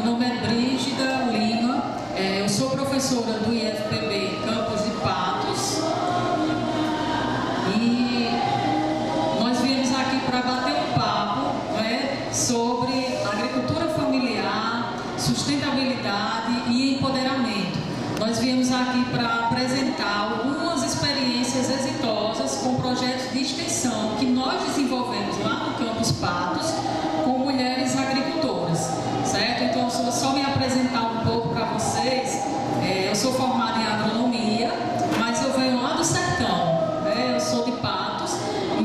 Meu nome é Brígida Lima, eu sou professora do IFPB Campos de Patos e nós viemos aqui para bater um papo, sobre agricultura familiar, sustentabilidade e empoderamento. Nós viemos aqui para apresentar algumas experiências exitosas com projetos de extensão que nós desenvolvemos lá no Campus Patos com mulheres agricultoras, certo? Então, se eu só me apresentar um pouco para vocês, eu sou formada em agronomia, mas eu venho lá do sertão, eu sou de Patos,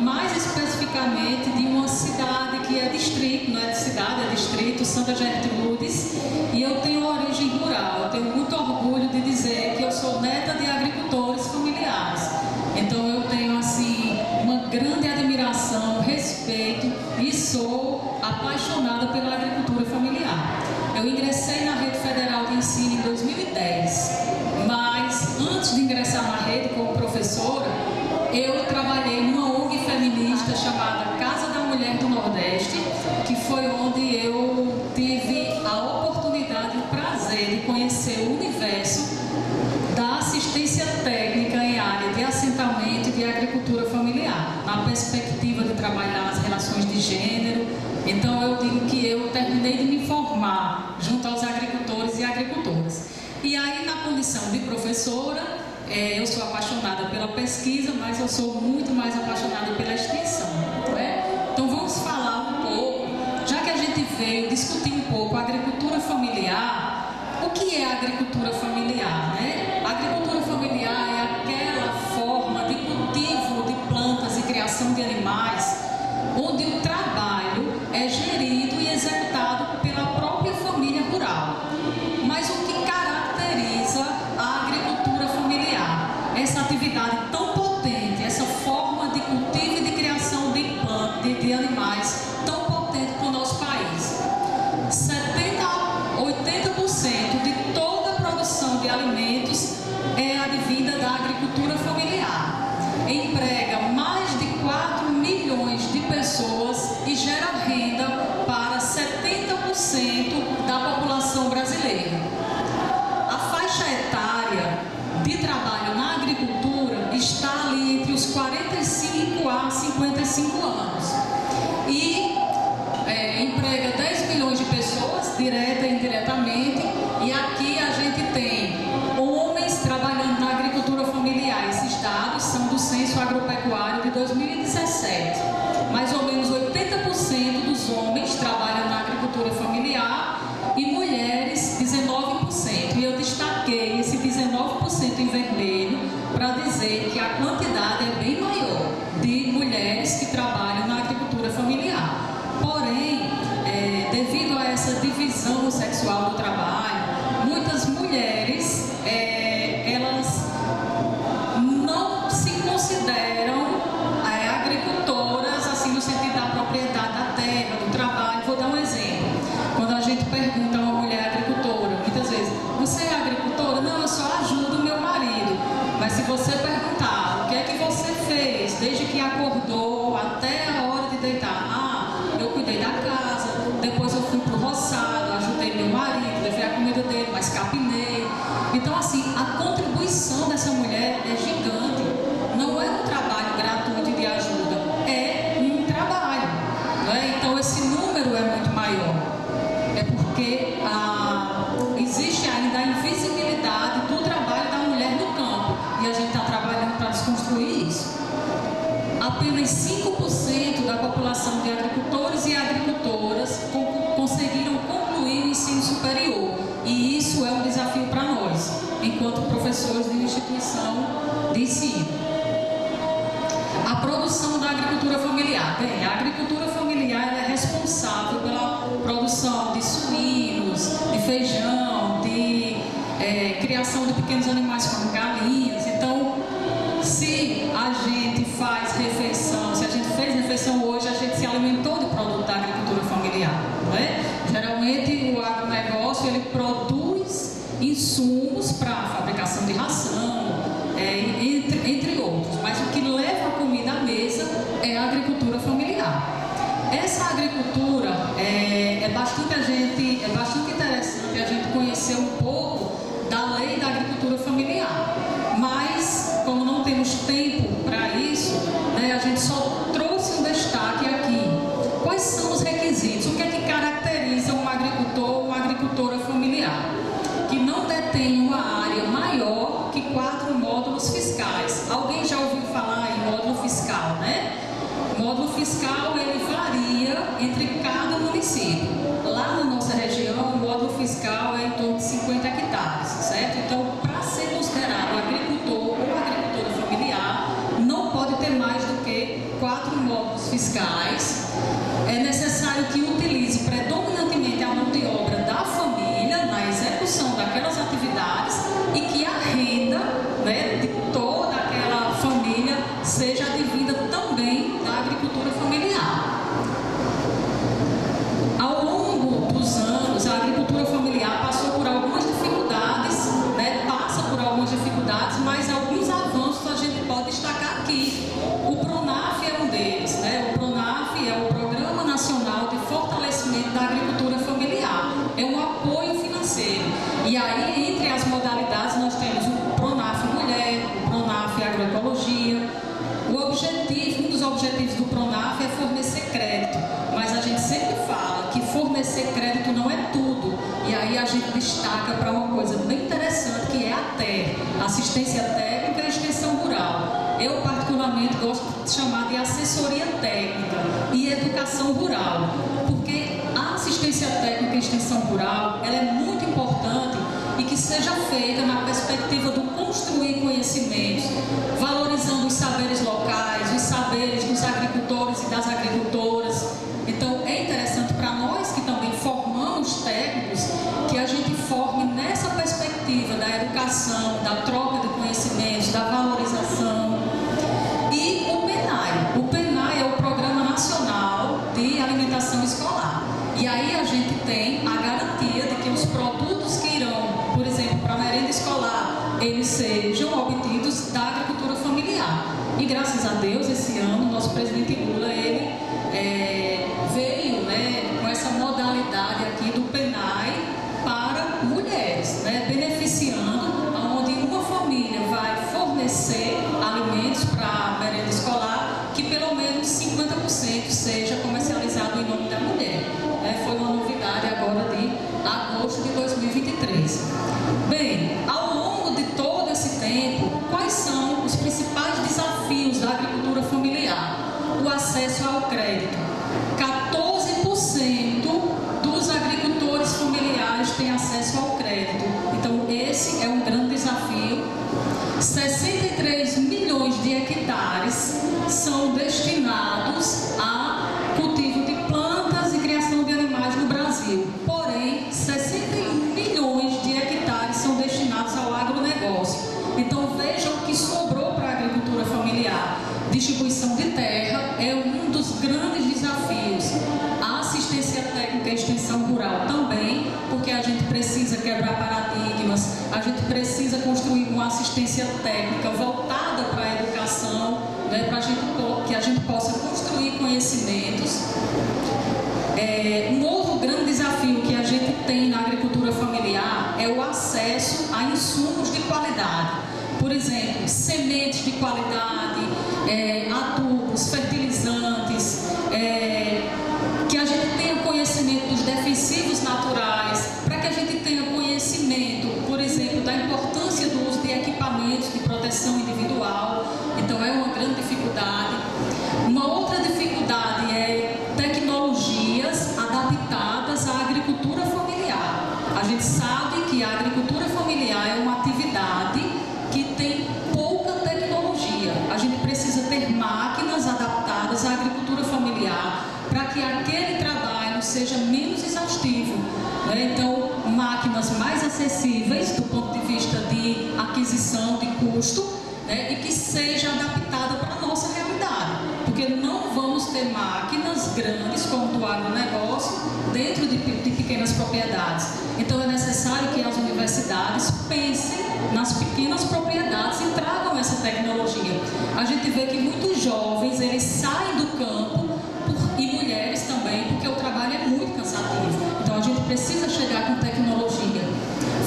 mais especificamente de uma cidade que é distrito, não é de cidade, é distrito, Santa Gertrudes, e eu tenho origem rural. Eu tenho muito orgulho de dizer que eu sou neta de agricultores familiares. Então eu tenho assim uma grande admiração, respeito e sou apaixonada pela agricultura familiar. Eu ingressei na Rede Federal de Ensino em 2010, mas antes de ingressar na rede como professora, eu trabalhei numa ONG feminista chamada Casa da Mulher do Nordeste, que foi onde eu tive a oportunidade e o prazer de conhecer o universo da assistência técnica em área de assentamento e de agricultura familiar, na perspectiva de trabalhar as relações de gênero. Então eu digo que eu terminei de me formar junto aos agricultores e agricultoras. E aí, na condição de professora, eu sou apaixonada pela pesquisa, mas eu sou muito mais apaixonada pela extensão, não é? Então vamos falar um pouco, já que a gente veio discutir um pouco a agricultura familiar. O que é a agricultura familiar, né? A agricultura familiar é aquela forma de cultivo de plantas e criação de animais, onde o trabalho é gerido e executado pela própria família rural. Mas o que caracteriza a agricultura familiar? Essa atividade tão potente, essa forma de cultivo e de criação de plantas, de animais tão potente para o nosso país. 70 a 80% de toda a produção de alimentos é advinda da agricultura familiar. Emprega mais de 4 milhões de pessoas e gera renda para 70% da população brasileira. A faixa etária de trabalho na agricultura está ali entre os 45 a 55 anos e emprega 10 milhões de pessoas, direta e indiretamente, e aqui a gente tem homens trabalhando na agricultura familiar. Esses dados são do Censo Agropecuário de 2017. Mais ou menos 80% dos homens trabalham na agricultura familiar e mulheres 19%. E eu destaquei esse 19% em vermelho para dizer que a quantidade é bem maior de mulheres que trabalham na agricultura familiar. Porém, devido a essa divisão sexual do trabalho, muitas mulheres, elas não se consideram agricultoras, assim, no sentido da propriedade da terra, do trabalho. Vou dar um exemplo. Quando a gente pergunta a uma mulher agricultora, muitas vezes, você é agricultora? Não, eu só ajudo o meu marido. Mas se você perguntar, o que é que você fez desde que acordou até a hora de deitar? Eu cuidei da casa, depois eu fui pro roçado, ajudei meu marido, levei a comida dele, mas capinei. Então, assim, a contribuição dessa mulher é gigante. Não é um trabalho gratuito de ajuda, é um trabalho, né? Então, esse número é muito maior. É porque existe ainda a invisibilidade do trabalho da mulher no campo. E a gente está trabalhando para desconstruir isso. Apenas 5% da população de agricultores e agricultoras conseguiram concluir o ensino superior. E isso é um desafio para nós, enquanto professores de instituição de ensino. A produção da agricultura familiar. Bem, a agricultura familiar é responsável pela produção de suínos, de feijão, de criação de pequenos animais como galinhas. Então, se a gente faz refeição, se a gente fez refeição hoje, a gente se alimentou de produto da agricultura familiar, não é? Geralmente o agronegócio, ele produz insumos para a fabricação de ração, entre outros, mas o que leva a comida à mesa é a agricultura familiar. Essa agricultura agricultura é bastante interessante a gente conhecer um pouco da lei da agricultura familiar. Mas, como não temos tempo para isso, né, a gente só trouxe um destaque aqui. Quais são os requisitos? O que é que caracteriza um agricultor ou uma agricultora familiar? Que não detém uma área maior que 4 módulos fiscais. Alguém já ouviu falar em módulo fiscal, né? O módulo fiscal, ele varia entre cada município. Lá na nossa região, o módulo fiscal é em torno de 50 hectares, certo? Então, para ser considerado agricultor ou agricultora familiar, não pode ter mais do que 4 módulos fiscais. É necessário que utilize predominantemente a mão de obra da família na execução daquelas atividades e que a renda, né, de toda aquela família seja advinda também da agricultura familiar. Ao longo dos anos, a agricultura familiar passou por algumas dificuldades, né, passa por algumas dificuldades, mas alguns avanços a gente pode destacar aqui. O PRONAF é um deles, né? O PRONAF é o Programa Nacional de Fortalecimento da Agricultura Familiar. É um apoio financeiro. E aí, entre as modalidades, nós temos o PRONAF Mulher, o PRONAF Agroecologia. Um dos objetivos do PRONAF é fornecer crédito, mas a gente sempre fala que fornecer crédito não é tudo. E aí a gente destaca para uma coisa bem interessante, que é a TER, Assistência Técnica e Extensão Rural. Eu, particularmente, gosto de chamar de assessoria técnica e educação rural, porque a assistência técnica e extensão rural, ela é muito importante e que seja feita na perspectiva do construir conhecimentos, valorizando os saberes locais, os saberes dos agricultores e das agricultoras. Então, é interessante para nós que também formamos técnicos, que a gente forme nessa perspectiva da educação, da troca de conhecimentos, da valorização. E o PENAI. O PENAI é o Programa Nacional de Alimentação Escolar. E aí a gente tem a garantia de que os produtos que irão, por exemplo, para a merenda escolar, eles sejam obtidos da agricultura familiar. E graças a Deus, esse ano, nosso presidente Lula, ele veio, né, com essa modalidade aqui do PENAI para mulheres, né, beneficiando, onde uma família vai fornecer alimentos para a merenda escolar, que pelo menos 50% seja comercializado em nome da mulher. Foi uma novidade agora de agosto de 2023. Bem, ao longo de todo esse tempo, quais são os principais desafios da agricultura familiar? O acesso ao crédito. 14% dos agricultores familiares têm acesso ao crédito. Então, esse é um grande desafio. 63 milhões de hectares são destinados a cultivo de plantas e criação de animais no Brasil. Porém, 61 milhões de hectares são destinados ao agronegócio. Então, vejam o que sobrou para a agricultura familiar. Distribuição de terra é um dos grandes desafios. A assistência técnica e extensão rural também, porque a gente precisa quebrar paradigmas, a gente precisa construir uma assistência técnica voltada para a educação, né, para que a gente possa construir conhecimentos. Um outro grande desafio que a gente tem na agricultura familiar é o acesso a insumos de qualidade. Por exemplo, sementes de qualidade, adubos, fertilizantes, que a gente tenha conhecimento dos defensivos naturais, para que a gente tenha conhecimento, por exemplo, da importância do uso de equipamentos de proteção individual. Então, é uma grande dificuldade. Uma outra dificuldade é tecnologias adaptadas à agricultura familiar. A gente sabe que a agricultura familiar é uma atividade que tem pouca tecnologia. A gente precisa ter máquinas adaptadas à agricultura familiar para que aquele trabalho seja menos exaustivo, né? Então, máquinas mais acessíveis do ponto de vista de aquisição, de custo, né? E que seja adaptada para a nossa realidade, porque não vamos ter máquinas grandes como do agronegócio dentro de pequenas propriedades. Então, é necessário que as universidades pensem nas pequenas propriedades e tragam essa tecnologia. A gente vê que muitos jovens, eles saem do campo, e mulheres também, porque o precisa chegar com tecnologia.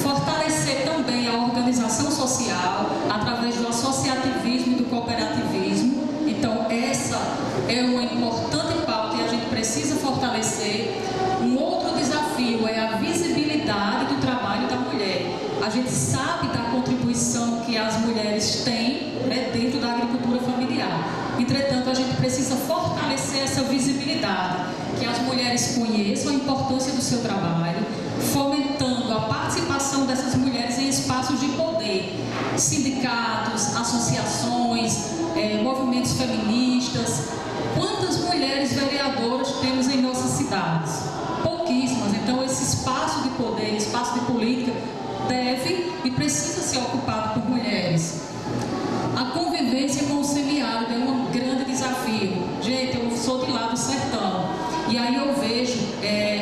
Fortalecer também a organização social através do associativismo e do cooperativismo. Então, essa é uma importante pauta e a gente precisa fortalecer. Um outro desafio é a visibilidade do trabalho da mulher. A gente sabe da contribuição que as mulheres têm, né, dentro da agricultura familiar. Entretanto, a gente precisa fortalecer essa visibilidade, que as mulheres conheçam a importância do seu trabalho, fomentando a participação dessas mulheres em espaços de poder, sindicatos, associações, movimentos feministas. Quantas mulheres vereadoras temos em nossas cidades? Pouquíssimas. Então, esse espaço de poder, espaço de política, deve e precisa ser ocupado por mulheres. A convivência com o semiárido é um grande desafio. Gente, eu sou de lá do sertão, e aí eu vejo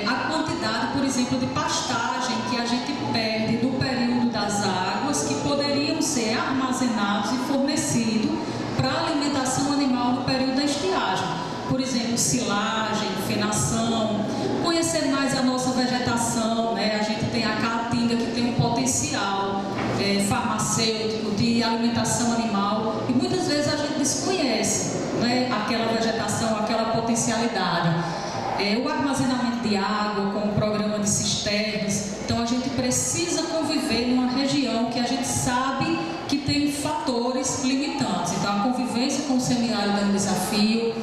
a quantidade, por exemplo, de pastagem que a gente perde no período das águas, que poderiam ser armazenados e fornecidos para a alimentação animal no período da estiagem. Por exemplo, silagem, fenação, conhecer mais a nossa vegetação, né? A gente tem a caatinga, que tem um potencial farmacêutico, de alimentação animal, e muitas vezes a gente desconhece, né, aquela vegetação, aquela potencialidade. O armazenamento de água com o programa de cisternas. Então, a gente precisa conviver numa região que a gente sabe que tem fatores limitantes. Então, a convivência com o semiárido é um desafio.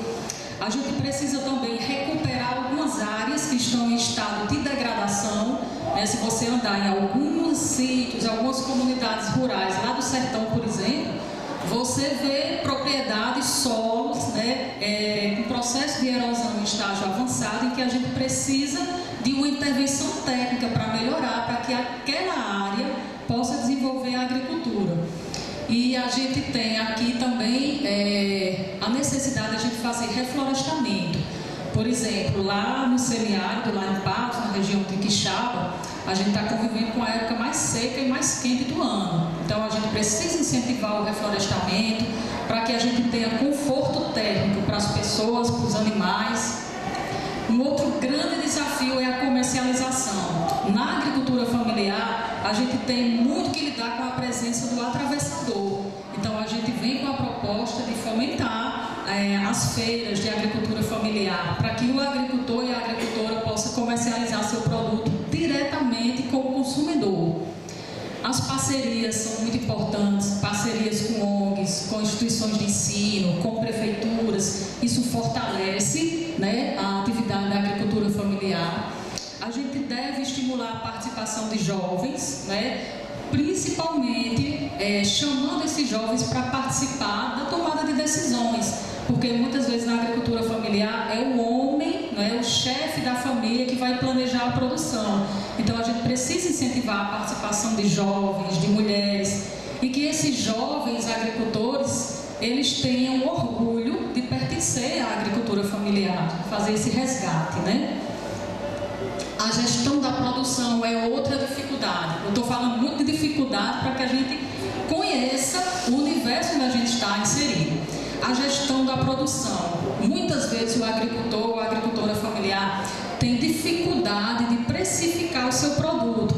A gente precisa também recuperar algumas áreas que estão em estado de degradação. Se você andar em alguns sítios, algumas comunidades rurais, lá do sertão, por exemplo, você vê propriedades, solos, né, com processo de erosão em estágio avançado, em que a gente precisa de uma intervenção técnica para melhorar, para que aquela área possa desenvolver a agricultura. E a gente tem aqui também a necessidade de a gente fazer reflorestamento. Por exemplo, lá no semiárido, lá em Patos, na região de Quixaba, a gente está convivendo com a época mais seca e mais quente do ano. Então, a gente precisa incentivar o reflorestamento para que a gente tenha conforto térmico para as pessoas, para os animais. Um outro grande desafio é a comercialização. Na agricultura familiar, a gente tem muito que lidar com a presença do atravessador. Então, a gente vem com a proposta de fomentar as feiras de agricultura familiar, para que o agricultor e a agricultora possam comercializar seu produto diretamente com o consumidor. As parcerias são muito importantes, parcerias com ONGs, com instituições de ensino, com prefeituras. Isso fortalece, né, a atividade da agricultura familiar. A gente deve estimular a participação de jovens, né, principalmente chamando esses jovens para participar da tomada de decisões, porque muitas vezes na agricultura familiar é o homem, né, o chefe da família, que vai planejar a produção. Então, a gente precisa incentivar a participação de jovens, de mulheres, e que esses jovens agricultores, eles tenham orgulho de pertencer à agricultura familiar, fazer esse resgate, né? A gestão da produção é outra dificuldade. Eu estou falando muito de dificuldade para que a gente conheça o universo onde a gente está inserido. A gestão da produção. Muitas vezes o agricultor ou a agricultora familiar tem dificuldade de precificar o seu produto.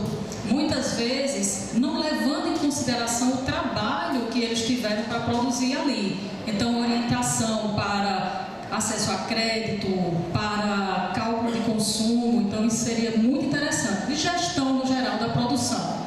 Muitas vezes não levando em consideração o trabalho que eles tiveram para produzir ali. Então, orientação para acesso a crédito, para cálculo de consumo. Então, isso seria muito interessante. E gestão no geral da produção.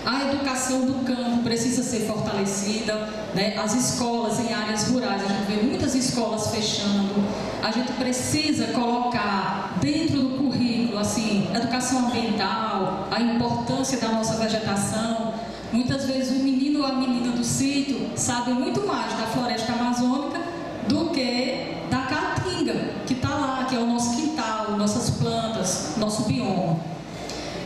A educação do campo precisa ser fortalecida, né? As escolas em áreas rurais, a gente vê muitas escolas fechando. A gente precisa colocar dentro do currículo, assim, educação ambiental, a importância da nossa vegetação. Muitas vezes o menino ou a menina do sítio sabe muito mais da floresta amazônica do que da caatinga, que está lá, que é o nosso quintal, nossas plantas, nosso bioma.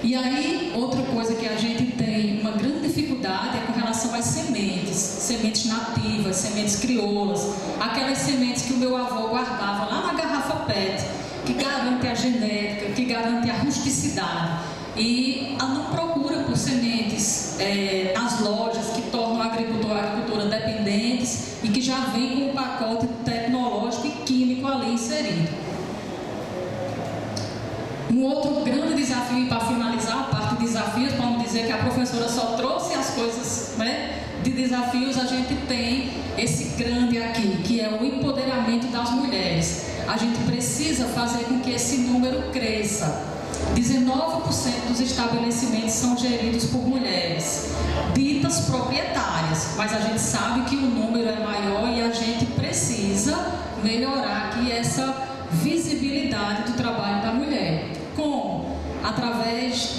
E aí, outra coisa que a gente tem uma grande dificuldade é com relação às sementes, sementes nativas, sementes crioulas, aquelas sementes que o meu avô guardava lá na garrafa PET, que garante a genética, que garante a rusticidade. E a não procura por sementes nas lojas que tornam a agricultura dependentes e que já vem com um pacote tecnológico e químico ali inserido. Um outro grande desafio desafio, e para finalizar a parte de desafios, para não dizer que a professora só trouxe as coisas, né, de desafios, a gente tem esse grande aqui, que é o empoderamento das mulheres. A gente precisa fazer com que esse número cresça. 19% dos estabelecimentos são geridos por mulheres, ditas proprietárias, mas a gente sabe que o número é maior e a gente precisa melhorar aqui essa visibilidade do trabalho da mulher. Como? Através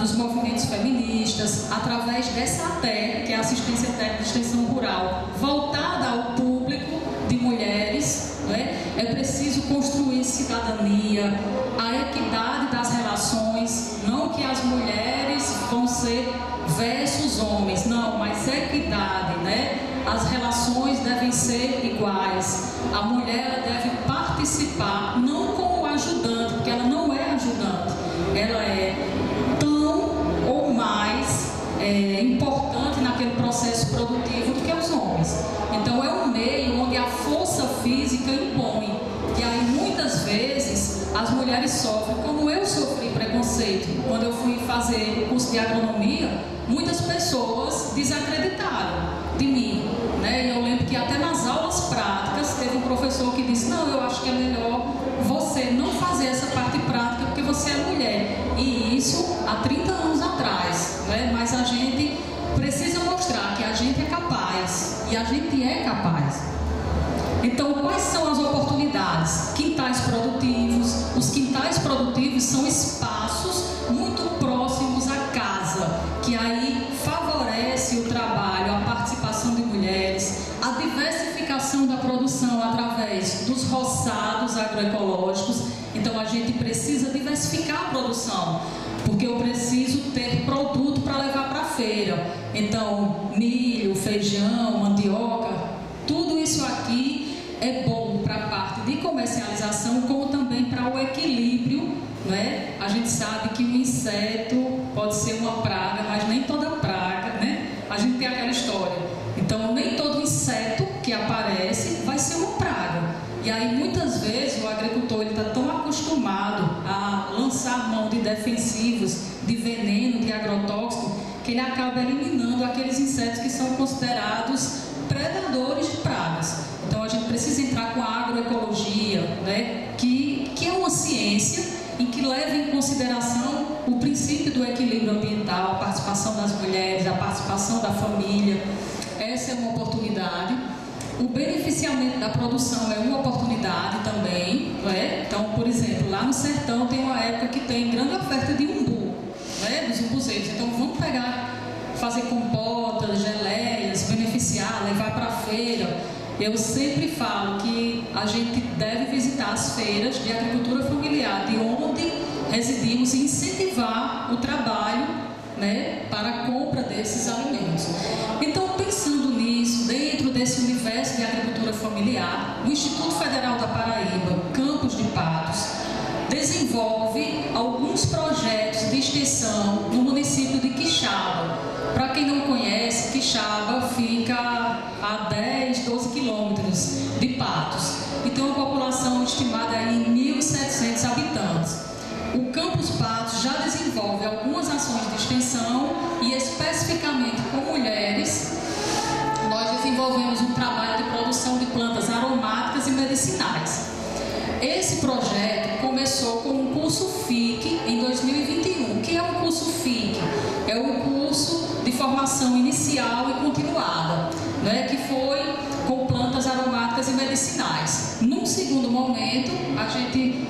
dos movimentos feministas, através dessa ATE, que é a Assistência Técnica de Extensão Rural, voltada ao público de mulheres, né? É preciso construir cidadania, a equidade das relações, não que as mulheres vão ser versus homens, não, mas equidade, né? As relações devem ser iguais, a mulher deve participar, não como ajudante, porque ela não é ajudante, ela é tão ou mais importante naquele processo produtivo do que os homens. Então é um meio onde a força física impõe, e aí muitas vezes as mulheres sofrem, como eu sofri preconceito quando eu fui fazer o curso de agronomia. Muitas pessoas desacreditaram de mim, né? E eu lembro que até nas aulas práticas teve um professor que disse: não, eu acho que é melhor você não fazer essa parte prática porque você é mulher. E isso há 30 anos atrás, né? Mas a gente precisa mostrar que a gente é capaz, e a gente é capaz. Então, quais são as oportunidades? Quintais produtivos. Os quintais produtivos são espaços muito próximos à casa, que aí favorece o trabalho, a participação de mulheres, a diversificação da produção através dos roçados agroecológicos. Então, a gente precisa diversificar a produção, porque eu preciso ter produto para levar para a feira. Então, milho, feijão, mandioca, tudo isso aqui é bom para a parte de comercialização, como também para o equilíbrio, né? A gente sabe que o inseto pode ser uma praga, mas nem toda praga, né? A gente tem aquela história. Então, nem todo inseto que aparece vai ser uma praga. E aí, muitas vezes, o agricultor está tão acostumado a lançar mão de defensivos, de veneno, de agrotóxico, que ele acaba eliminando aqueles insetos que são considerados predadores de pragas. Então, a gente precisa entrar com a agroecologia, né, que é uma ciência em que leva em consideração o princípio do equilíbrio ambiental, a participação das mulheres, a participação da família. Essa é uma oportunidade. O beneficiamento da produção é uma oportunidade também, né? Então, por exemplo, lá no sertão tem uma época que tem grande oferta de umbu, né, dos umbuzeiros. Então, vamos fazer compotas, geleias, beneficiar, levar para a feira. Eu sempre falo que a gente deve visitar as feiras de agricultura familiar, de onde residimos, e incentivar o trabalho, né, para a compra desses alimentos. Então, pensando nisso, dentro desse universo de agricultura familiar, o Instituto Federal da Paraíba, Campos de Patos, desenvolve alguns projetos de extensão no município de Quixaba. Para quem não conhece, Quixaba fica a 10, 12 quilômetros de Patos e tem uma população estimada em 1.700 habitantes. O Campus Patos já desenvolve algumas ações de extensão e, especificamente com mulheres, nós desenvolvemos um trabalho de produção de plantas aromáticas e medicinais. Esse projeto começou com um curso FIC em 2021. O que é um curso FIC? É um curso de formação inicial e continuada, né, que foi com plantas aromáticas e medicinais. Num segundo momento, a gente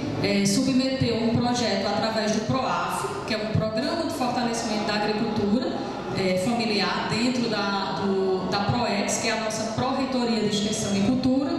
submeteu um projeto através do PROAF, que é um programa de fortalecimento da agricultura familiar dentro da PROEX, que é a nossa Pró-Reitoria de Extensão e Cultura,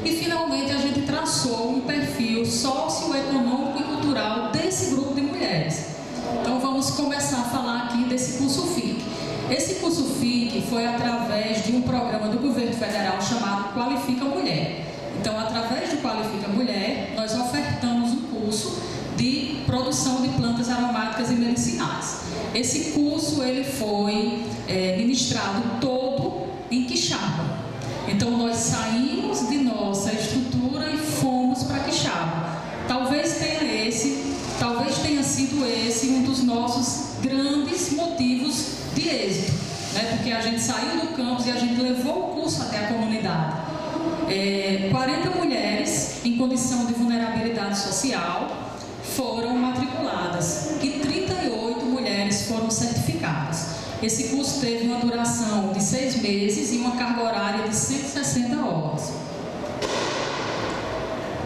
e finalmente a gente traçou um perfil socioeconômico e cultural desse grupo de mulheres. Então vamos começar a falar aqui desse curso FIC. Esse curso FIC foi através de um programa do governo federal chamado Qualifica Mulher. Então, através do Qualifica Mulher, nós ofertamos um curso de produção de plantas aromáticas e medicinais. Esse curso ele foi ministrado todo em Quixaba. Então, nós saímos de nossa estrutura e fomos para Quixaba. Talvez tenha sido esse um dos nossos grandes motivos de êxito, né? Porque a gente saiu do campus e a gente levou o curso até a comunidade. 40 mulheres em condição de vulnerabilidade social foram matriculadas e 38 mulheres foram certificadas. Esse curso teve uma duração de 6 meses e uma carga horária de 160 horas.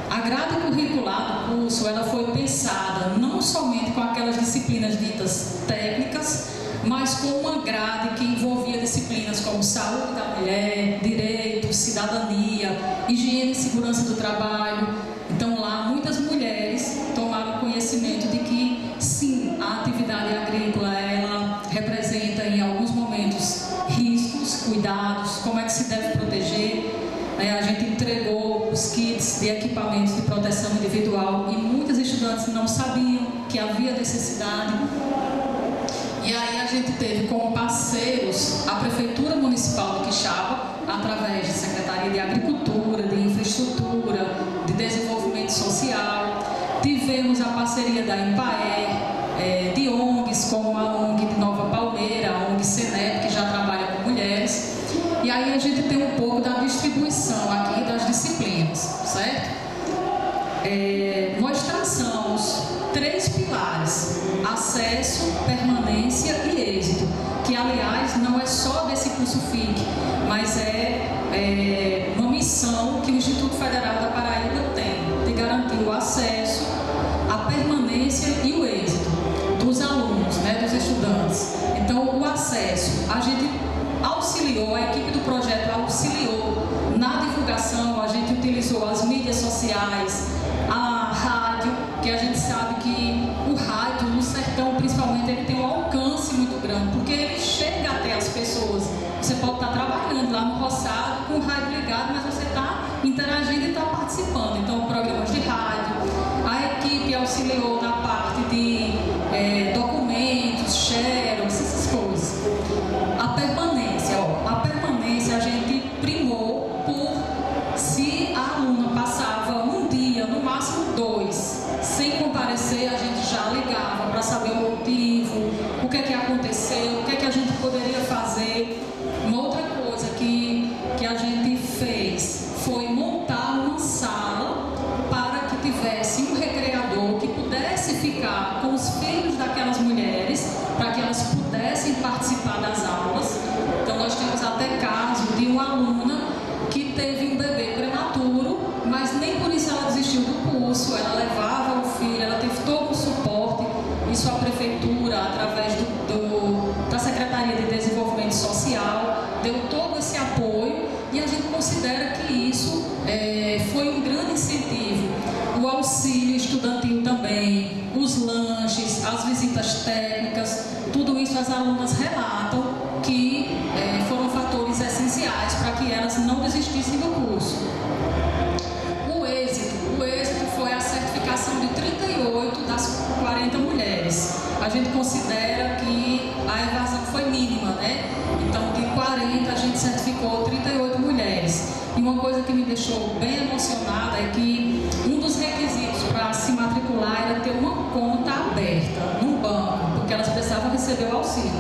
A grade curricular do curso ela foi pensada não somente com aquelas disciplinas ditas técnicas, mas com uma grade que envolvia disciplinas como saúde da mulher, direitos, cidadania, higiene e segurança do trabalho. Então lá muitas mulheres tomaram conhecimento de que sim, a atividade agrícola ela representa em alguns momentos riscos, cuidados, como é que se deve proteger. A gente entregou os kits de equipamentos de proteção individual e muitas estudantes não sabiam que havia necessidade. E aí a gente teve como parceiros a Prefeitura Municipal de Quixaba, através da Secretaria de Agricultura, de Infraestrutura, de Desenvolvimento Social. Tivemos a parceria da EMPAER, de ONGs como a ONG de Nova Palmeira, a ONG Senep, que já trabalha com mulheres. E aí a gente tem um pouco da distribuição aqui das disciplinas, certo? Nós traçamos 3 pilares: acesso, permanência e êxito, que aliás não é só desse curso FIC, mas é uma missão que o Instituto Federal da Paraíba tem, de garantir o acesso, a permanência e o êxito dos alunos, né, dos estudantes. Então, o acesso, a gente auxiliou, a equipe do projeto auxiliou na divulgação, a gente utilizou as mídias sociais, a rádio, que a gente sabe que o rádio no sertão principalmente ele tem um alcance muito grande, porque ele chega até as pessoas. Você pode estar trabalhando lá no roçado com o rádio ligado, mas você está interagindo e está participando. Então, programas de rádio, a equipe auxiliou na parte de documentos, xerox, essas coisas. A permanência a gente primou por se a aluna passava um dia, no máximo 2, sem comparecer, a gente já ligava para saber o motivo, o que é que aconteceu, o que é que a gente poderia fazer. Uma outra coisa que a gente fez foi montar uma sala para que tivesse um recreador que pudesse ficar com os filhos daquelas mulheres, para que elas pudessem participar das aulas. Então nós temos até caso de uma aluna que teve um bebê prematuro, mas nem por isso ela desistiu do curso, ela levava o filho, ela teve todo o suporte. Isso a prefeitura, através da Secretaria de Desenvolvimento Social, deu todo esse apoio e a gente considera que isso foi um grande incentivo. O auxílio estudantil também, os lanches, as visitas técnicas, tudo isso as alunas relatam que foram fatores essenciais para que elas não desistissem do curso. O êxito foi a certificação de 38 das 40 mulheres. A gente considera que a evasão foi mínima, né? Então, de 40 a gente certificou 38 mulheres. E uma coisa que me deixou bem emocionada é que um dos requisitos para se matricular era ter uma conta aberta num banco, porque elas precisavam receber o auxílio.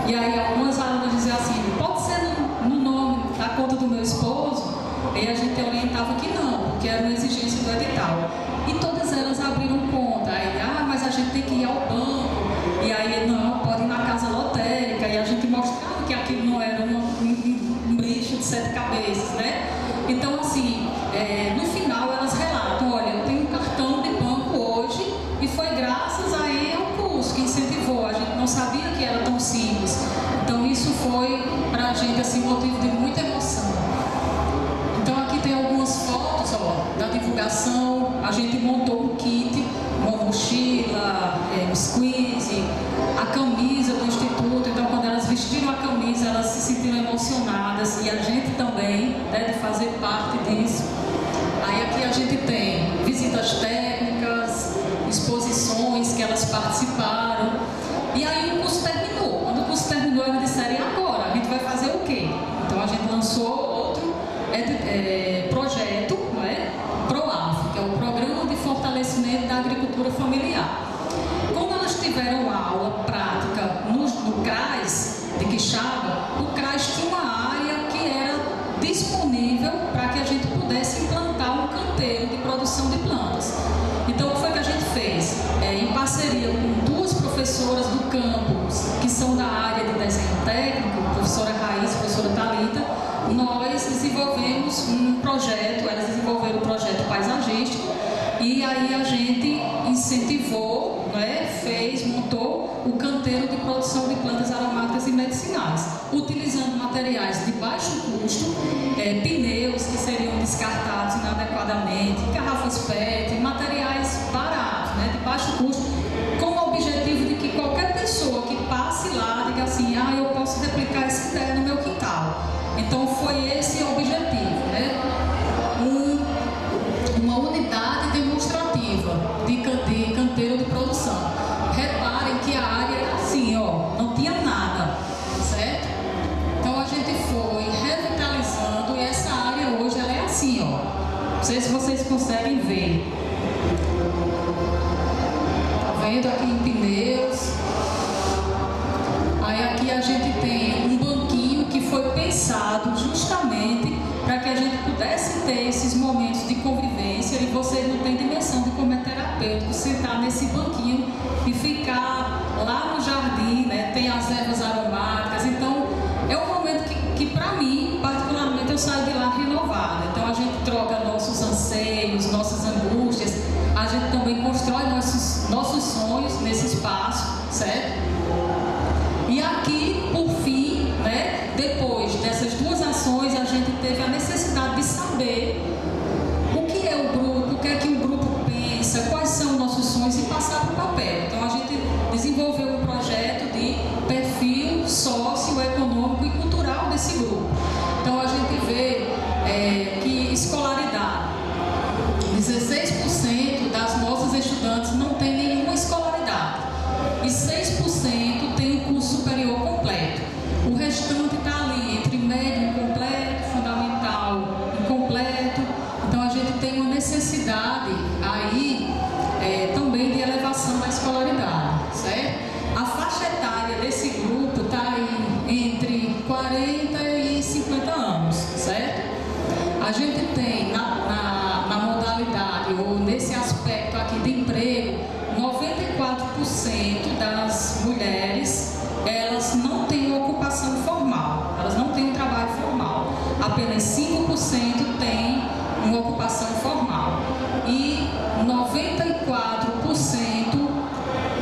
E aí algumas alunas diziam assim, pode ser no nome da conta do meu esposo? E a gente orientava que não, porque era uma exigência do edital. E todas elas abriram conta. Aí, mas a gente tem que ir ao banco. E aí, não, pode ir na casa lotérica. E a gente mostrava que aquilo não era um bicho de 7 cabeças, né? Então, assim, no final elas relatam, olha, eu tenho um cartão de banco hoje e foi graças aí ao curso que incentivou. A gente não sabia que era tão simples. Então, isso foi pra gente, assim, motivo de muita emoção. Então, aqui tem algumas fotos, da divulgação. A gente montou um kit, uma mochila, squeeze, a camisa do Instituto. Então, quando elas vestiram a camisa, elas se sentiram emocionadas e a gente também deve fazer parte disso. Aí aqui a gente tem visitas técnicas, exposições que elas participaram. E aí o curso terminou. Quando o curso terminou, elas disseram, e agora? A gente vai fazer o quê? Então, a gente lançou outro projeto, não é? PROAF, que é o Programa de Fortalecimento da Agricultura Familiar. Quando elas tiveram aula prática no CRAS de Quixaba, o CRAS tinha uma área que era disponível para que a gente pudesse implantar um canteiro de produção de plantas. Então, o que foi que a gente fez? Em parceria com duas professoras do campus, que são da área de desenho técnico, a professora Raiz e a professora Thalita, nós desenvolvemos um projeto, elas desenvolveram o projeto paisagístico, e aí a gente incentivou, montou o canteiro de produção de plantas aromáticas e medicinais, utilizando materiais de baixo custo, pneus que seriam descartados inadequadamente, garrafas PET, materiais baratos, de baixo custo, com o objetivo de que qualquer pessoa que passe lá diga assim, eu posso replicar essa ideia no meu quintal. Então foi esse o objetivo, uma unidade demonstrativa de canteiro de produção. Reparem que a área era assim, não tinha nada, certo? Então a gente foi revitalizando, e essa área hoje ela é assim, não sei se vocês conseguem ver. Tá vendo aqui em pneus? Aí aqui a gente tem um banquinho que foi pensado justamente para que a gente pudesse ter esses momentos de convivência, e vocês não têm dimensão de como é terapêutico sentar nesse banquinho e ficar lá no jardim, tem as ervas aromáticas. Então é um momento que para mim, particularmente, eu saio de lá renovada. Então a gente troca nossos anseios, nossas angústias, a gente também constrói nossos sonhos nesse espaço, certo? E aqui, por fim, depois dessas duas ações, a gente teve a necessidade de saber o que é o grupo, o que é que o grupo pensa, quais são nossos sonhos, e passar para o papel. Então a gente desenvolveu um projeto de perfil socioeconômico e cultural desse grupo. Então a gente vê que escolaridade, 16% das nossas estudantes não tem nenhuma escolaridade, e 6% tem o curso superior completo. O restante está ali entre médio incompleto, fundamental incompleto. Então a gente tem uma necessidade aí também de elevação da escolaridade, certo? A faixa etária desse grupo está aí entre 40 e 50 anos, certo? A gente tem na modalidade, ou nesse aspecto aqui de emprego, 94% das mulheres, elas não têm ocupação formal, elas não têm um trabalho formal. Apenas 5% têm uma ocupação formal. E 94%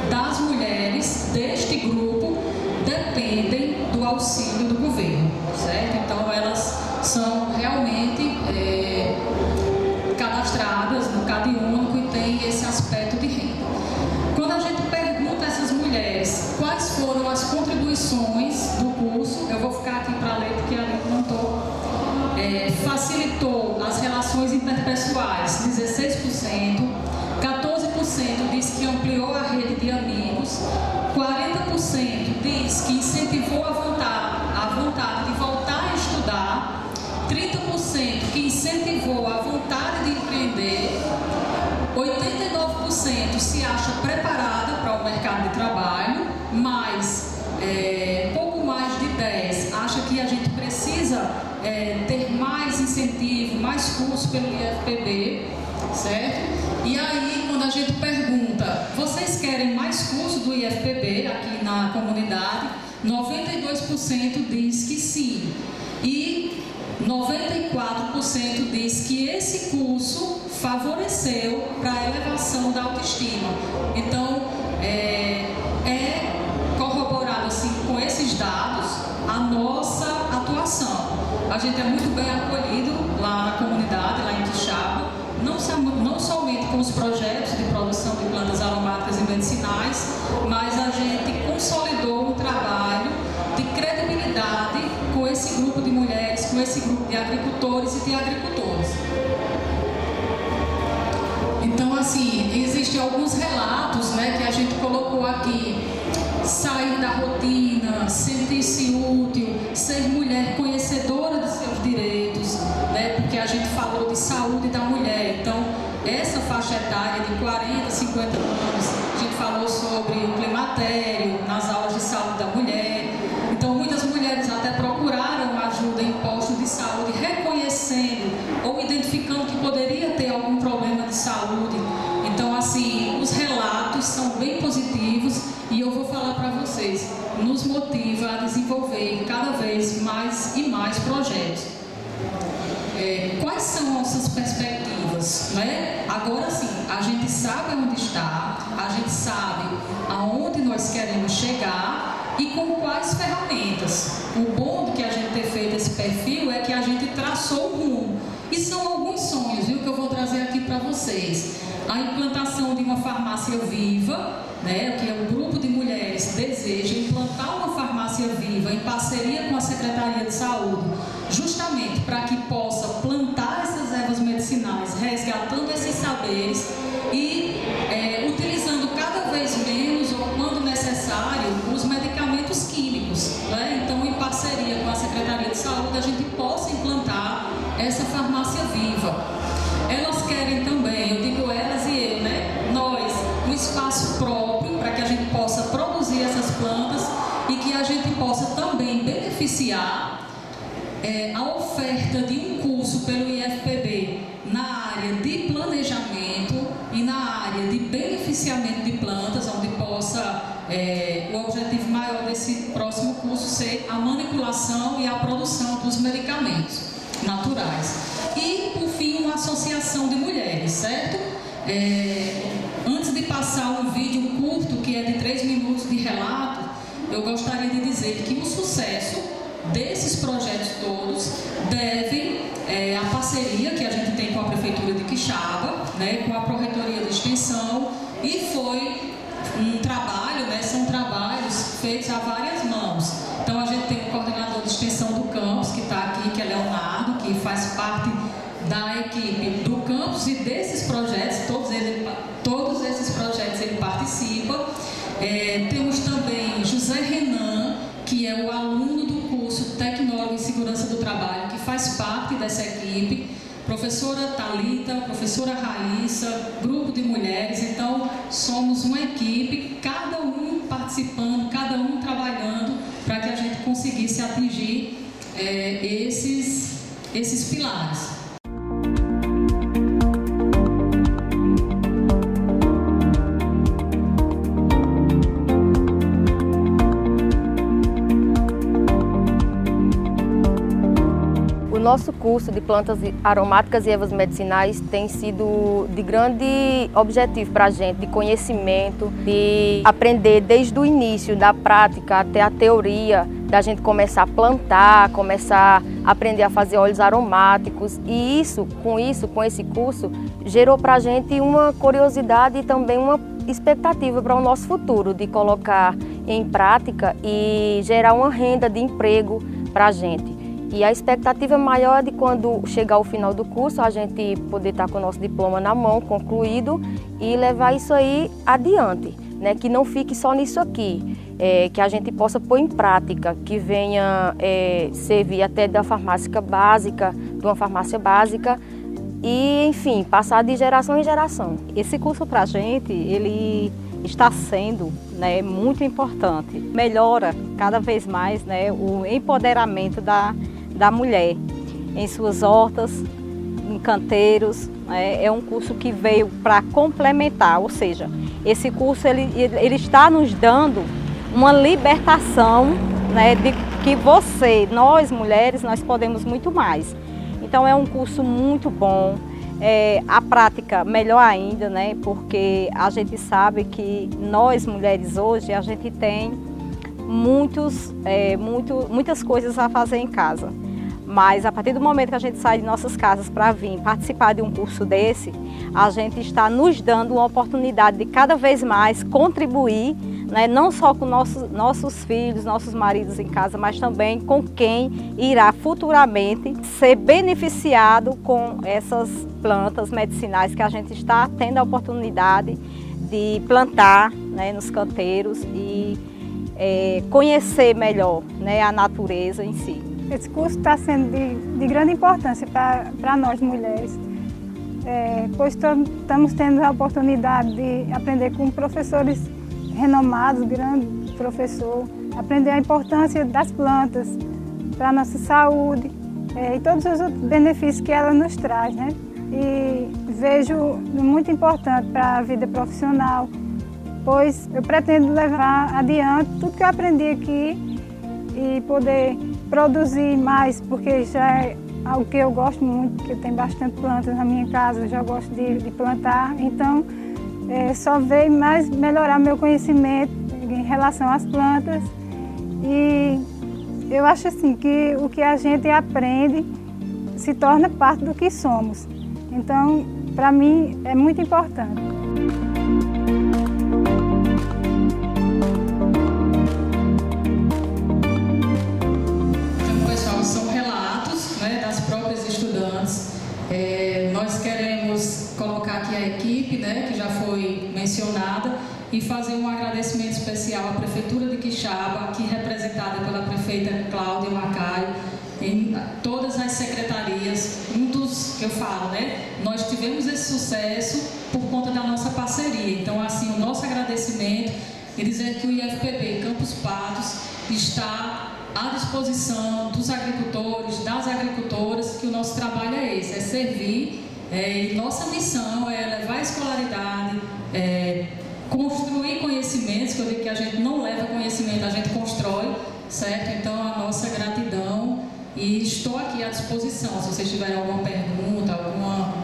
das mulheres deste grupo dependem do auxílio do governo, certo? Então elas são realmente cadastradas no CAD único e têm esse aspecto de renda. Quando a gente pergunta a essas mulheres quais foram as contribuições do curso, eu vou ficar aqui para ler porque ali não estou. Facilitou as relações interpessoais, 16%, 14% diz que ampliou a rede de amigos, 40% diz que incentivou a vontade de voltar a estudar, 30% que incentivou a vontade de empreender, 89% se acha preparada para o mercado de trabalho, mas pouco mais de 10% acha que a gente precisa ter mais incentivo, mais curso pelo IFPB, certo? E aí, quando a gente pergunta, vocês querem mais curso do IFPB aqui na comunidade? 92% diz que sim. E 94% diz que esse curso favoreceu para a elevação da autoestima. Então, corroborado assim com esses dados a nossa atuação. A gente é muito bem acolhido lá na comunidade, lá em Quixaba, não somente com os projetos de produção de plantas aromáticas e medicinais, mas a gente consolidou um trabalho de credibilidade com esse grupo de mulheres, com esse grupo de agricultores e de agricultoras. Então, assim, existem alguns relatos, que a gente colocou aqui: sair da rotina, sentir-se útil, ser mulher conhecedora dos seus direitos, porque a gente falou de saúde da mulher. Então, essa faixa etária de 40, 50 anos, a gente gente falou sobre o climatério, nas aulas de saúde da mulher. Então, muitas mulheres até procuraram ajuda em postos de saúde, reconhecendo ou identificando que poderia ter algum problema de saúde. Então, assim, os relatos são bem positivos e eu vou falar para vocês, nos motiva a desenvolver cada vez mais e mais projetos. Quais são nossas perspectivas, né? Agora sim, a gente sabe onde está, a gente sabe aonde nós queremos chegar e com quais ferramentas. O bom de que a gente ter feito esse perfil é que a gente traçou um rumo. E são alguns sonhos, viu, que eu vou trazer aqui para vocês. A implantação de uma farmácia viva, né, que é um grupo de mulheres deseja implantar uma farmácia viva em parceria com a Secretaria de Saúde, justamente para que possa plantar essas ervas medicinais, resgatando esses saberes e utilizando cada vez menos, ou quando necessário, os medicamentos químicos, né? Então, em parceria com a Secretaria de Saúde, a gente possa implantar essa farmácia viva. Elas querem também, eu digo elas e eu, né? Nós, um espaço próprio para que a gente possa produzir essas plantas e que a gente possa também beneficiar a oferta de um curso pelo IFPB na área de planejamento e na área de beneficiamento de plantas, onde possa, o objetivo maior desse próximo curso ser a manipulação e a produção dos medicamentos naturais. E, por fim, uma associação de mulheres, certo? Antes de passar um vídeo curto, que é de 3 minutos de relato, eu gostaria de dizer que o sucesso desses projetos todos devem à parceria que a gente tem com a Prefeitura de Quixaba, né, com a Pró-Reitoria de Extensão, e foi um trabalho, né, são trabalhos feitos a várias mãos. Então, a gente tem o coordenador de extensão do campus, que está aqui, que é Leonardo, que faz parte da equipe do campus e desses projetos, todos esses projetos ele participa. Temos também José Renan, que é o aluno do curso Tecnólogo em Segurança do Trabalho, que faz parte dessa equipe, professora Thalita, professora Raíssa, grupo de mulheres. Então, somos uma equipe, cada um participando, cada um trabalhando para que a gente conseguisse atingir esses pilares. O nosso curso de plantas aromáticas e ervas medicinais tem sido de grande objetivo para a gente, de conhecimento, de aprender desde o início, da prática até a teoria, da gente começar a plantar, começar a aprender a fazer óleos aromáticos. E com esse curso, gerou para a gente uma curiosidade e também uma expectativa para o nosso futuro, de colocar em prática e gerar uma renda de emprego para a gente. E a expectativa maior é de quando chegar ao final do curso, a gente poder estar com o nosso diploma na mão, concluído, e levar isso aí adiante, né? Que não fique só nisso aqui, que a gente possa pôr em prática, que venha servir até de uma farmácia básica, e, enfim, passar de geração em geração. Esse curso para a gente, ele está sendo, né, muito importante. Melhora cada vez mais, né, o empoderamento da mulher em suas hortas, em canteiros. É um curso que veio para complementar, ou seja, esse curso ele está nos dando uma libertação, né, de que nós mulheres, nós podemos muito mais. Então é um curso muito bom, a prática melhor ainda, né, porque a gente sabe que nós mulheres hoje, a gente tem muitas coisas a fazer em casa. Mas a partir do momento que a gente sai de nossas casas para vir participar de um curso desse, a gente está nos dando uma oportunidade de cada vez mais contribuir, né, não só com nossos filhos, nossos maridos em casa, mas também com quem irá futuramente ser beneficiado com essas plantas medicinais que a gente está tendo a oportunidade de plantar, né, nos canteiros e conhecer melhor, né, a natureza em si. Esse curso está sendo de grande importância para nós mulheres, pois estamos tendo a oportunidade de aprender com professores renomados, grande professor, aprender a importância das plantas para a nossa saúde e todos os outros benefícios que ela nos traz, né? E vejo muito importante para a vida profissional, pois eu pretendo levar adiante tudo que eu aprendi aqui e poder produzir mais, porque já é algo que eu gosto muito, porque eu tenho bastante plantas na minha casa, eu já gosto de plantar, então só veio mais melhorar meu conhecimento em relação às plantas e eu acho assim que o que a gente aprende se torna parte do que somos. Então, para mim, é muito importante. Então, pessoal, são relatos, né, das próprias estudantes. Nós queremos colocar aqui a equipe, né, que já foi mencionada, e fazer um agradecimento especial à Prefeitura de Quixaba, aqui representada pela prefeita Cláudia Macaio, em todas as secretarias, que eu falo, né? Nós tivemos esse sucesso por conta da nossa parceria. Então, assim, o nosso agradecimento e dizer que o IFPB Campos Patos está à disposição dos agricultores, das agricultoras, que o nosso trabalho é esse, é servir, e nossa missão é levar a escolaridade, construir conhecimentos, que eu digo que a gente não leva conhecimento, a gente constrói, certo? Então, a nossa gratidão e estou aqui à disposição, se vocês tiverem alguma pergunta, alguma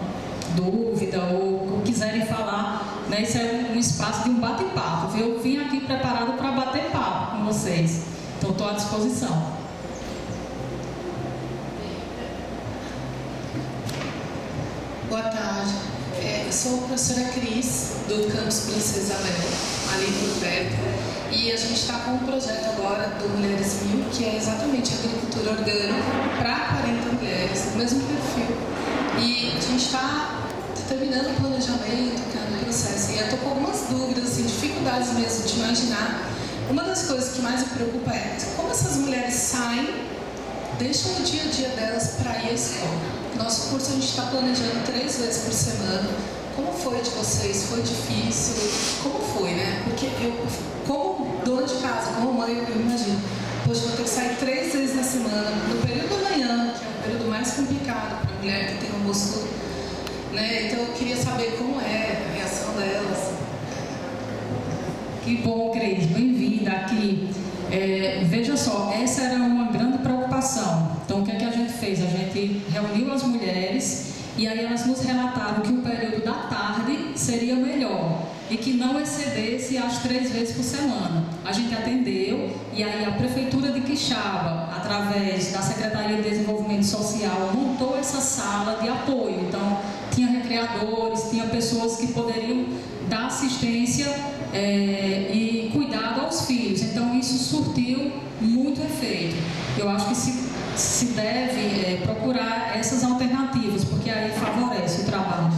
dúvida ou quiserem falar, né? Isso é um espaço de um bate-papo, viu? Eu vim aqui preparado para bater papo com vocês, então estou à disposição. Boa tarde, eu sou a professora Cris, do campus Princesa Isabel, ali por perto, e a gente está com um projeto agora do Mulheres 1000, que é exatamente agricultura orgânica para 40 mulheres, do mesmo perfil, e a gente está terminando o planejamento, criando o processo, e eu estou com algumas dúvidas, assim, dificuldades mesmo de imaginar. Uma das coisas que mais me preocupa é como essas mulheres saem, deixam o dia a dia delas para ir à escola. Nosso curso a gente está planejando 3 vezes por semana. Como foi de vocês? Foi difícil? Como foi, né? Porque eu, como dona de casa, como mãe, eu imagino, poxa, vou ter que sair 3 vezes na semana, no período da manhã, que é o período mais complicado para a mulher que tem almoço, né? Então eu queria saber como é a reação delas. Que bom, Cris, bem-vinda aqui. Veja só, essa era uma grande preocupação. Então, o que é que a gente fez? A gente reuniu as mulheres e aí elas nos relataram que o período da tarde seria melhor e que não excedesse as 3 vezes por semana. A gente atendeu e aí a Prefeitura de Quixaba, através da Secretaria de Desenvolvimento Social, montou essa sala de apoio. Então, tinha recreadores, tinha pessoas que poderiam dar assistência e cuidado aos filhos. Então, isso surtiu muito efeito. Eu acho que se deve procurar essas alternativas, porque aí favorece o trabalho.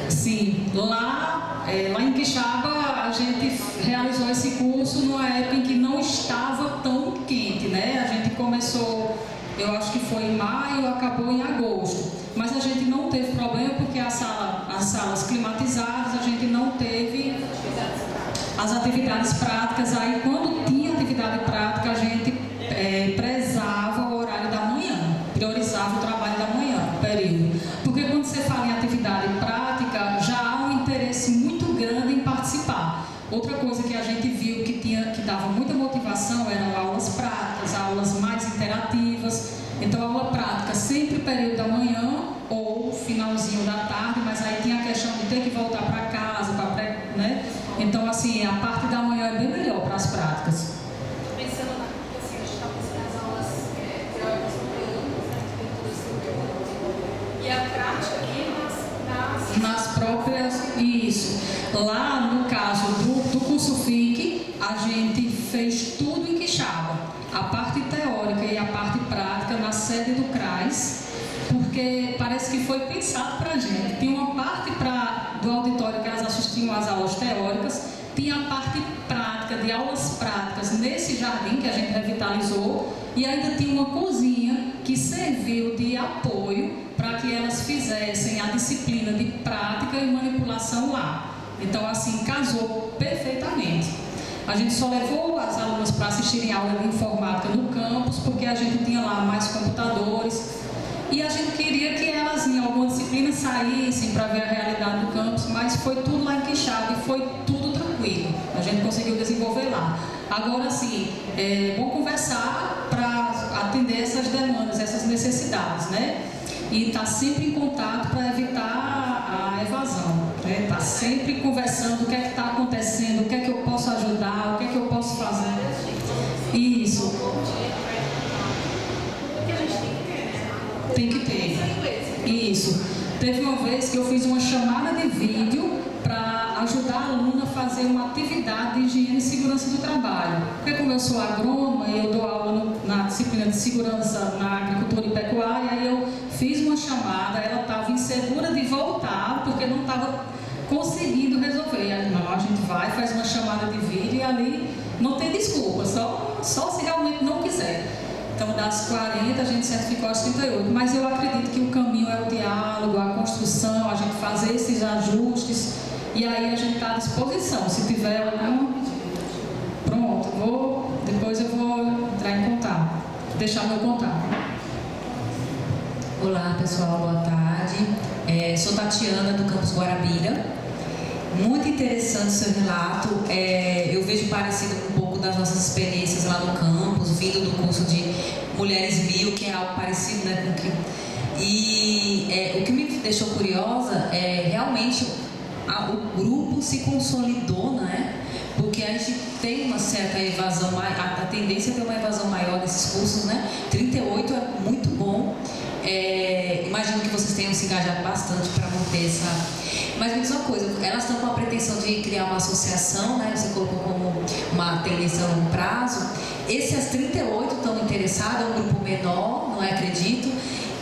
Sim, lá em Quixaba a gente realizou esse curso numa época em que não estava tão quente, né? A gente começou, eu acho que foi em maio, acabou em agosto. Mas a gente não teve problema porque as salas climatizadas, a gente não teve as atividades práticas. Aí quando tinha atividade prática, a gente prezava o horário da manhã, priorizava o trabalho da manhã, o período. Porque quando você fala em atividade prática, já há um interesse muito grande em participar. Outra coisa que a gente viu que dava muita motivação eram aulas práticas, aulas mais interativas. Então, aula prática sempre período da manhã ou finalzinho da tarde, mas aí tinha a questão de ter que voltar para casa, né? Então, assim, a parte da manhã é bem melhor para as práticas. Pensando na assim, a gente está pensando nas aulas teóricas e a prática aqui nas próprias, isso. Lá, no caso do curso FIC, a gente fez tudo em Quixaba. A parte teórica e a parte prática na sede do CRAS, porque parece que foi pensado para a gente. Tinha uma parte do auditório que elas assistiam às aulas teóricas, tinha a parte prática temática de aulas práticas nesse jardim que a gente revitalizou, e ainda tinha uma cozinha que serviu de apoio para que elas fizessem a disciplina de prática e manipulação lá. Então, assim, casou perfeitamente. A gente só levou as alunas para assistirem aula de informática no campus, porque a gente tinha lá mais computadores, e a gente queria que elas, em alguma disciplina, saíssem para ver a realidade do campus, mas foi tudo lá encaixado e foi tudo tranquilo. A gente conseguiu desenvolver lá. Agora, sim, é bom conversar para atender essas demandas, essas necessidades, né? E estar sempre em contato para evitar a evasão, né? Estar sempre conversando o que é que está acontecendo, o que é que eu posso ajudar, o que é que eu posso fazer. Isso. Tem que ter. Isso. Teve uma vez que eu fiz uma chamada de vídeo para ajudar a aluna a fazer uma atividade de higiene e segurança do trabalho. Porque como eu sou agrônoma e eu dou aula na disciplina de segurança na agricultura e pecuária, aí eu fiz uma chamada, ela estava insegura de voltar porque não estava conseguindo resolver. Aí, não, a gente vai, faz uma chamada de vídeo e ali não tem desculpa, só se realmente não quiser. Então, das 40, a gente certificou as 38. Mas eu acredito que o caminho é o diálogo, a construção, a gente fazer esses ajustes. E aí a gente está à disposição. Se tiver algum... Pronto, depois eu vou entrar em contato. Deixar meu contato. Olá, pessoal. Boa tarde. Sou Tatiana, do Campus Guarabira. Muito interessante o seu relato. Eu vejo parecido com um pouco das nossas experiências lá no campus, vindo do curso de Mulheres 1000, que é algo parecido, né, com que... E o que me deixou curiosa é realmente o grupo se consolidou, né? Porque a gente tem uma certa evasão, a tendência é ter uma evasão maior desses cursos, né? 38 é muito bom. Imagino que vocês tenham se engajado bastante para manter essa... Mas me diz uma coisa, elas estão com a pretensão de criar uma associação, né? Você colocou como uma tendência a longo prazo. Essas 38 estão interessadas, é um grupo menor, não é? Acredito.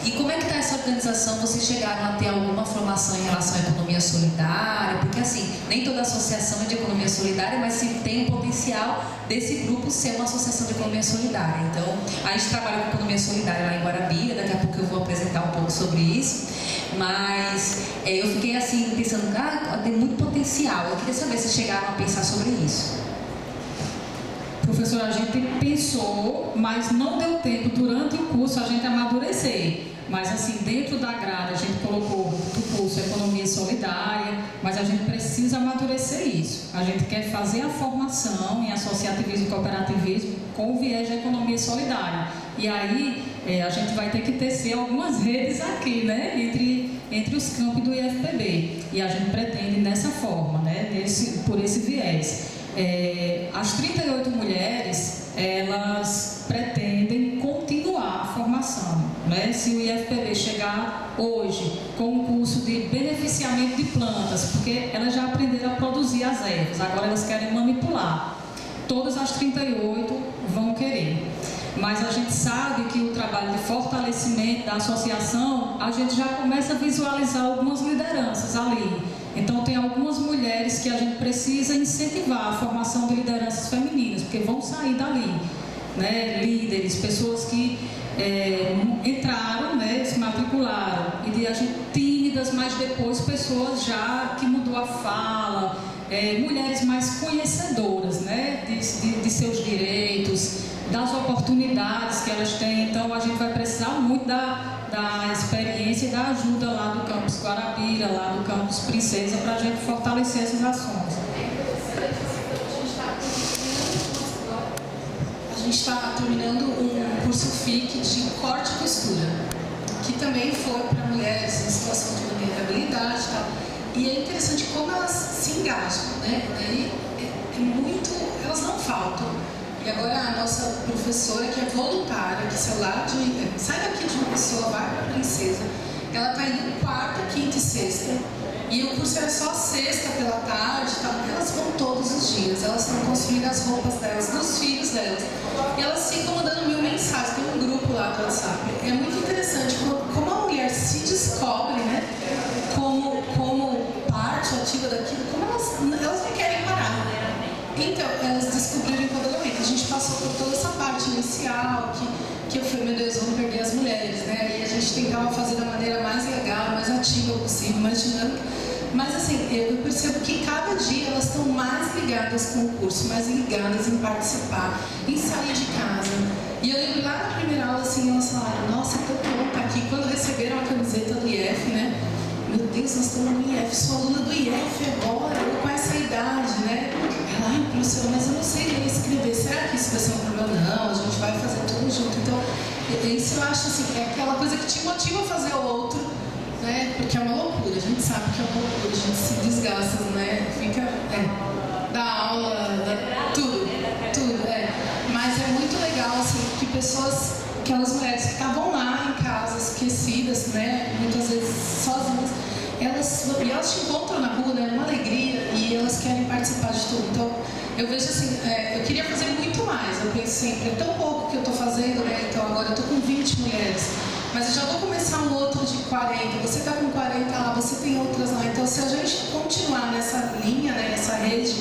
E como é que está essa organização? Vocês chegaram a ter alguma formação em relação à economia solidária? Porque assim, nem toda associação é de economia solidária, mas se tem o potencial desse grupo ser uma associação de economia solidária. Então, a gente trabalha com economia solidária lá em Guarabira, daqui a pouco eu vou apresentar um pouco sobre isso. Mas eu fiquei assim, pensando, tem muito potencial. Eu queria saber se chegaram a pensar sobre isso. Professora, a gente pensou, mas não deu tempo durante o curso a gente amadurecer. Mas assim, dentro da grade a gente colocou do curso Economia Solidária, mas a gente precisa amadurecer isso. A gente quer fazer a formação em associativismo e cooperativismo com o viés de economia solidária. E aí a gente vai ter que tecer algumas redes aqui, né, entre os campi do IFPB. E a gente pretende dessa forma, né, por esse viés. As 38 mulheres, elas pretendem continuar a formação, né? Se o IFPB chegar hoje com um curso de beneficiamento de plantas, porque elas já aprenderam a produzir as ervas, agora elas querem manipular. Todas as 38 vão querer. Mas a gente sabe que o trabalho de fortalecimento da associação, a gente já começa a visualizar algumas lideranças ali. Então tem algumas mulheres que a gente precisa incentivar a formação de lideranças femininas, porque vão sair dali, né? Líderes, pessoas que entraram, né, se matricularam, e a gente tímidas, mas depois pessoas já que mudou a fala, mulheres mais conhecedoras, né, de seus direitos, das oportunidades que elas têm. Então a gente vai precisar muito da experiência e da ajuda lá do campus Guarabira, lá do campus Princesa, para a gente fortalecer essas ações. A gente está terminando um curso FIC de corte e costura, que também foi para mulheres em situação de vulnerabilidade e tal. E é interessante como elas se engajam, né? Elas não faltam. E agora a nossa professora, que é voluntária, que sai daqui de uma pessoa, vai para a Princesa, ela está indo quarta, quinta e sexta. E o curso era só sexta pela tarde e tal. Elas vão todos os dias, elas estão construindo as roupas delas, dos filhos delas. E elas ficam mandando 1000 mensagens, tem um grupo lá do WhatsApp. É muito interessante como a mulher se descobre, né? Como parte ativa daquilo, como elas não querem parar. Então, elas eles vão perder as mulheres, né? E a gente tentava fazer da maneira mais legal, mais ativa possível, mais dinâmica. Mas assim, eu percebo que cada dia elas estão mais ligadas com o curso, mais ligadas em participar, em sair de casa. E eu lembro lá na primeira aula, assim, elas falaram, nossa, é tão bom estar aqui. Quando receberam a camiseta do IF, né? Meu Deus, nós estamos no IF, sou aluna do IF agora, eu com essa idade, né? Ela, ai, professora, mas eu não sei ler e escrever, será que isso vai ser um problema? Não, a gente vai fazer tudo junto. Então, isso eu acho assim, é aquela coisa que te motiva a fazer o outro, né? Porque é uma loucura, a gente sabe que é uma loucura, a gente se desgasta, né? Fica, dá aula, tudo, Mas é muito legal, assim, que pessoas, aquelas mulheres que estavam lá em casa, esquecidas, né? Muitas vezes sozinhas, elas te encontram na rua, né? Uma alegria, e elas querem participar de tudo. Então, eu vejo assim, eu queria fazer muito mais, eu penso sempre, é tão pouco que eu estou fazendo, né? Então, agora eu estou com 20 mulheres. Mas eu já vou começar um outro de 40, você está com 40 lá, você tem outras lá. Então, se a gente continuar nessa linha, né, nessa rede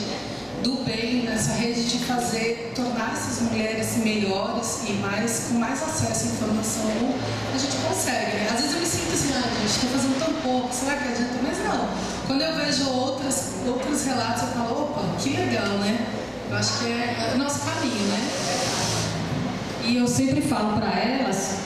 do bem, nessa rede de tornar essas mulheres melhores e com mais acesso à informação, a gente consegue, né? Às vezes eu me sinto assim, gente, estou fazendo tão pouco, será que adianta? Mas não. Quando eu vejo outros relatos, eu falo, opa, que legal, né? Eu acho que é o nosso caminho, né? E eu sempre falo para elas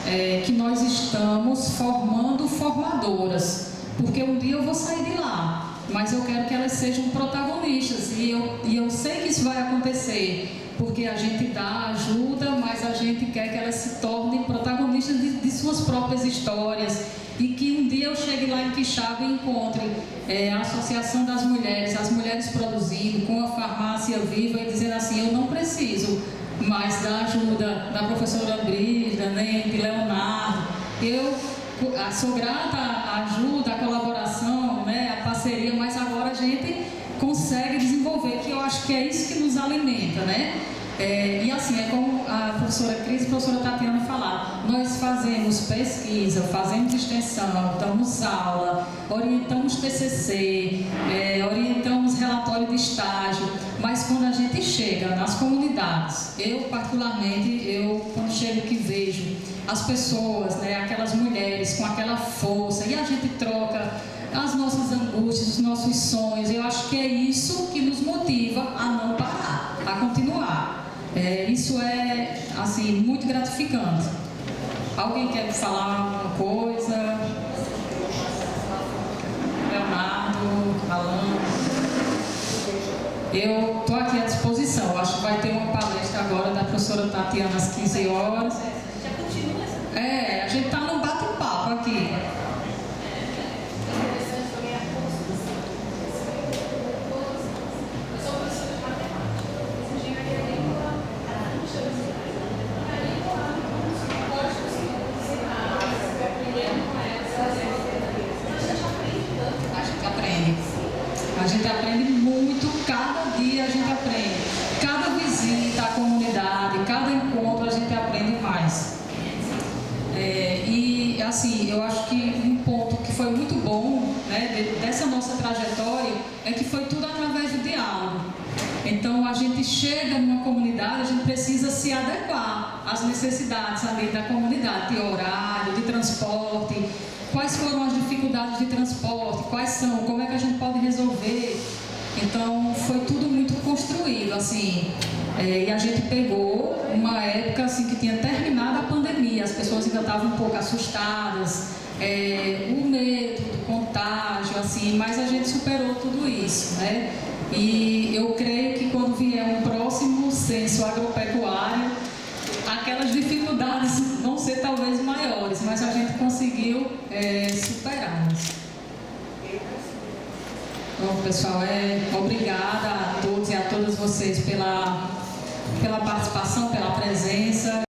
que nós estamos formando formadoras, porque um dia eu vou sair de lá, mas eu quero que elas sejam protagonistas, e eu sei que isso vai acontecer, porque a gente dá ajuda, mas a gente quer que elas se tornem protagonistas de suas próprias histórias, e que um dia eu chegue lá em Quixaba e encontre a Associação das Mulheres, as mulheres produzindo, com a farmácia viva, e dizendo assim, eu não preciso mais da ajuda da professora Brígida, nem de Leonardo. Eu sou grata à ajuda, à colaboração, né, à parceria, mas agora a gente consegue desenvolver, que eu acho que é isso que nos alimenta, né? E assim, é como a professora Cris e a professora Tatiana falaram, nós fazemos pesquisa, fazemos extensão, damos aula, orientamos TCC, orientamos relatório de estágio, mas quando a gente chega nas comunidades, eu particularmente, quando chego que vejo as pessoas, né, aquelas mulheres com aquela força, e a gente troca as nossas angústias, os nossos sonhos, eu acho que é isso que nos motiva a não parar, a continuar. Isso é, assim, muito gratificante. Alguém quer falar alguma coisa? Leonardo, Alan? Eu estou aqui à disposição. Eu acho que vai ter uma palestra agora da professora Tatiana às 15 horas. A gente está num bate-papo aqui. A gente aprende muito, cada dia a gente aprende. Cada visita à comunidade, cada encontro a gente aprende mais. E assim, eu acho que um ponto que foi muito bom, né, dessa nossa trajetória é que foi tudo através do diálogo. Então a gente chega numa comunidade, a gente precisa se adequar às necessidades ali da comunidade, de horário, de transporte. Quais foram as dificuldades de transporte? Quais são? Como é que a gente pode resolver? Então, foi tudo muito construído, assim. E a gente pegou uma época, assim, que tinha terminado a pandemia. As pessoas ainda estavam um pouco assustadas. O medo do contágio, assim. Mas a gente superou tudo isso, né? E eu creio que quando vier um próximo censo agropecuário, aquelas dificuldades vão ser talvez maiores, mas a gente conseguiu superá-las. Bom, pessoal, obrigada a todos e a todas vocês pela participação, pela presença.